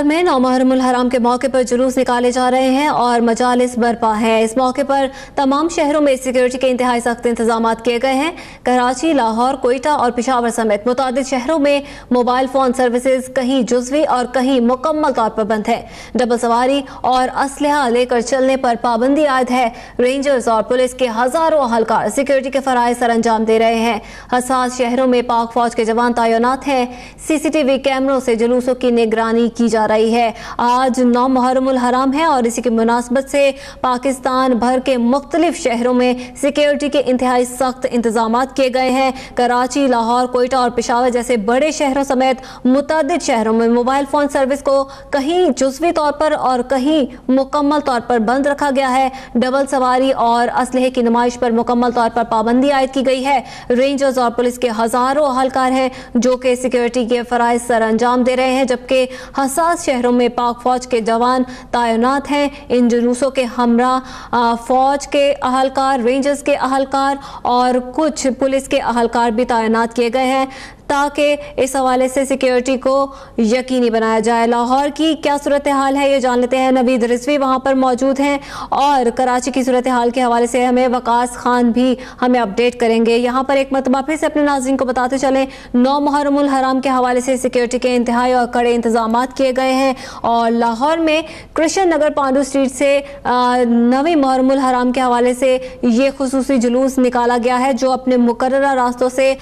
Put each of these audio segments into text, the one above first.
میں 9 محرم الحرام کے موقع پر جلوس نکالے جا رہے ہیں اور مجالس برپا ہیں۔ اس موقع پر تمام شہروں میں سیکیورٹی کے انتہائی سخت انتظامات کیے گئے ہیں۔ کراچی، لاہور، کوئٹہ اور پشاور سمیت متعدد شہروں میں موبائل فون سروسز کہیں جزوی اور کہیں مکمل طور پر بند ہے۔ ڈبل سواری اور اسلحہ لے کر چلنے پر پابندی عائد ہے۔ رینجرز اور پولیس کے ہزاروں اہلکار سیکیورٹی کے فرائض سر انجام دے رہے ہیں۔ حساس شہروں میں پاک فوج کے جوان تعینات ہیں۔ CCTV کیمروں سے جلوسوں کی نگرانی کی جا رہی ہے۔ آج 9 محرم الحرام ہے اور اسی کی مناسبت سے پاکستان بھر کے مختلف شہروں میں سیکیورٹی کے انتہائی سخت انتظامات کیے گئے ہیں۔ کراچی، لاہور، کوئٹہ اور پشاور جیسے بڑے شہروں سمیت متعدد شہروں میں موبائل فون سروس کو کہیں جزوی طور پر اور کہیں مکمل طور پر بند رکھا گیا ہے۔ ڈبل سواری اور اسلحے کی نمائش پر مکمل طور پر پابندی عائد کی گئی ہے۔ رینجرز اور پولیس کے ہزاروں اہلکار ہیں جو کہ سیکیورٹی کے فرائض سر انجام دے رہے ہیں، جبکہ حساس شہروں میں پاک فوج کے جوان تعینات ہیں۔ ان جلوسوں کے ہمراہ فوج کے اہلکار، رینجرز کے اہلکار اور کچھ پولیس کے اہلکار بھی تعینات کیے گئے ہیں تاکہ اس حوالے سے سیکیورٹی کو یقینی بنایا جائے۔ لاہور کی کیا صورتحال ہے یہ جان لیتے ہیں۔ نوید رضوی وہاں پر موجود ہیں اور کراچی کی صورتحال کے حوالے سے ہمیں وقاص خان بھی ہمیں اپڈیٹ کریں گے۔ یہاں پر ایک مرتبہ پھر سے اپنے ناظرین کو بتاتے چلیں، 9 محرم الحرام کے حوالے سے سیکیورٹی کے انتہائی اور کڑے انتظامات کیے گئے ہیں اور لاہور میں کرشن نگر پانڈو اسٹریٹ سے 9 محرم الحرام کے حوالے سے یہ خصوصی جلوس نکالا گیا ہے جو اپنے مقررہ راستوں سے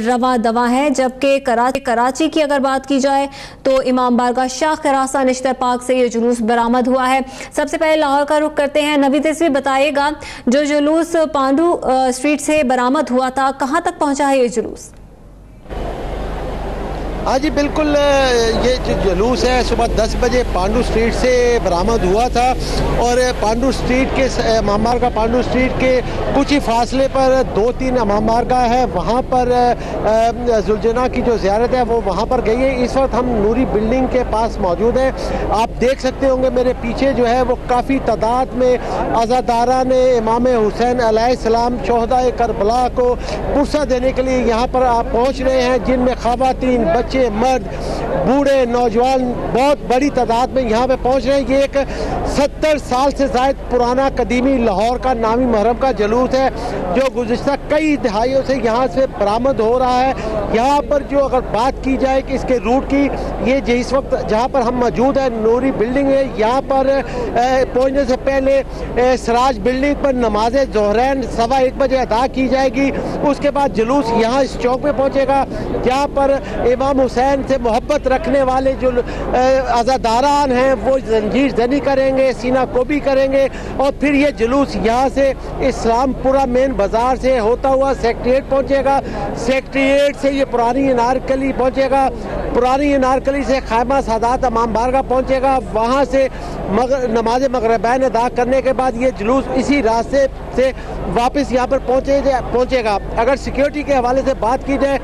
رواں دواں ہے، جبکہ کراچی کی اگر بات کی جائے تو امام بارگاہ شاہ ہراساں نشتر پاک سے یہ جلوس برآمد ہوا ہے۔ سب سے پہلے لاہور کا رخ کرتے ہیں۔ نوید رضوی بتائیے گا، جو جلوس پانڈو اسٹریٹ سے برآمد ہوا تھا کہاں تک پہنچا ہے یہ جلوس؟ ہاں جی بالکل، یہ جو جلوس ہے صبح 10 بجے پانڈو اسٹریٹ سے برآمد ہوا تھا اور پانڈو اسٹریٹ کے امام بارگاہ پانڈو اسٹریٹ کے کچھ ہی فاصلے پر 2-3 امام بارگاہ ہے، وہاں پر ذوالجناح کی جو زیارت ہے وہ وہاں پر گئی ہے۔ اس وقت ہم نوری بلڈنگ کے پاس موجود ہیں۔ آپ دیکھ سکتے ہوں گے میرے پیچھے جو ہے وہ کافی تعداد میں عزاداران امام حسین علیہ السلام شہداء کربلا کو پرسہ دینے کے لیے یہاں پر آپ پہنچ رہے ہیں، جن میں خواتین، بچے، مرد، بوڑھے، نوجوان بہت بڑی تعداد میں یہاں پہ پہنچ رہے ہیں۔ یہ ایک 70 سال سے زائد پرانا قدیمی لاہور کا نامی محرم کا جلوس ہے جو گزشتہ کئی دہائیوں سے یہاں سے برآمد ہو رہا ہے۔ یہاں پر جو اگر بات کی جائے کہ اس کے روٹ کی، یہ اس وقت جہاں پر ہم موجود ہیں نوری بلڈنگ ہے، یہاں پر پہنچنے سے پہلے سراج بلڈنگ پر نماز ظہرین 1:15 بجے ادا کی جائے گی۔ اس کے بعد جلوس یہاں اس چوک پہ پہنچے گا جہاں پر امام حسین سے محبت رکھنے والے جو عزاداران ہیں وہ زنجیر زنی کریں گے، سینہ کوبی کریں گے اور پھر یہ جلوس یہاں سے اسلام پورہ مین بازار سے ہوتا ہوا سیکٹریٹ پہنچے گا۔ سیکٹریٹ سے یہ پرانی انارکلی پہنچے گا، پرانی انارکلی سے خیمہ سادات امام بارگاہ پہنچے گا، وہاں سے نماز مغربین ادا کرنے کے بعد یہ جلوس اسی راستے سے واپس یہاں پر پہنچے گا۔ اگر سیکیورٹی کے حوالے سے بات کی جائے،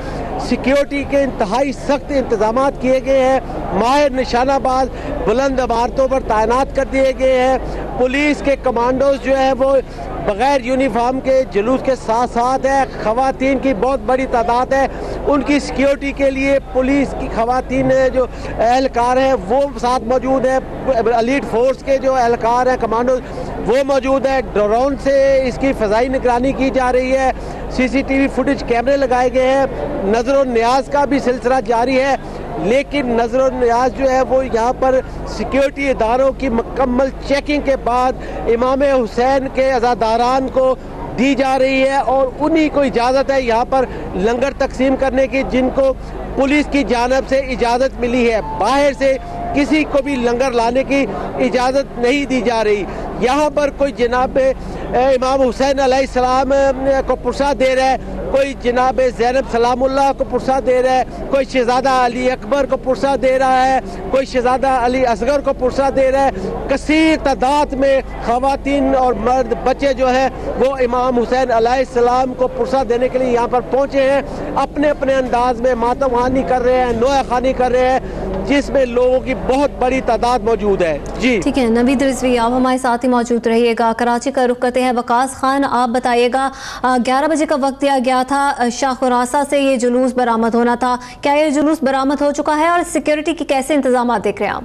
سیکیورٹی کے انتہائی سخت انتظامات کیے گئے ہیں۔ ماہر نشانہ باز بلند عمارتوں پر تعینات کر دیے گئے ہیں۔ پولیس کے کمانڈوز جو ہے وہ بغیر یونیفارم کے جلوس کے ساتھ ساتھ ہے۔ خواتین کی بہت بڑی تعداد ہے، ان کی سیکیورٹی کے لیے پولیس کی خواتین جو اہلکار ہیں وہ ساتھ موجود ہیں، ایلیٹ فورس کے جو اہلکار ہیں کمانڈوز وہ موجود ہے۔ ڈرون سے اس کی فضائی نگرانی کی جا رہی ہے۔ CCTV فوٹیج کیمرے لگائے گئے ہیں۔ نظر و نیاز کا بھی سلسلہ جاری ہے، لیکن نظر و نیاز جو ہے وہ یہاں پر سیکیورٹی اداروں کی مکمل چیکنگ کے بعد امام حسین کے عزاداران کو دی جا رہی ہے اور انہی کو اجازت ہے یہاں پر لنگر تقسیم کرنے کی، جن کو پولیس کی جانب سے اجازت ملی ہے۔ باہر سے کسی کو بھی لنگر لانے کی اجازت نہیں دی جا رہی۔ یہاں پر کوئی جناب امام حسین علیہ السلام کو پرسہ دے رہا ہے، کوئی جناب زینب سلام اللہ کو پرسہ دے رہا ہے، کوئی شہزادہ علی اکبر کو پرسہ دے رہا ہے، کوئی شہزادہ علی اصغر کو پرسہ دے رہا ہے۔ کثیر تعداد میں خواتین اور مرد بچے جو ہیں وہ امام حسین علیہ السلام کو پرسہ دینے کے لیے یہاں پر پہنچے ہیں، اپنے اپنے انداز میں ماتم خوانی کر رہے ہیں، نوحہ خوانی کر رہے ہیں، جس میں لوگوں کی بہت بڑی تعداد موجود ہے۔ جی ٹھیک ہے، نوید رضوی آپ ہمارے ساتھ ہی موجود رہیے گا۔ کراچی کا رخ کرتے ہیں۔ وقاص خان آپ بتائیے گا، 11 بجے کا وقت دیا گیا تھا، شاہ ہراساں سے یہ جلوس برآمد ہونا تھا، کیا یہ جلوس برآمد ہو چکا ہے اور سیکیورٹی کی کیسے انتظامات دیکھ رہے ہیں آپ؟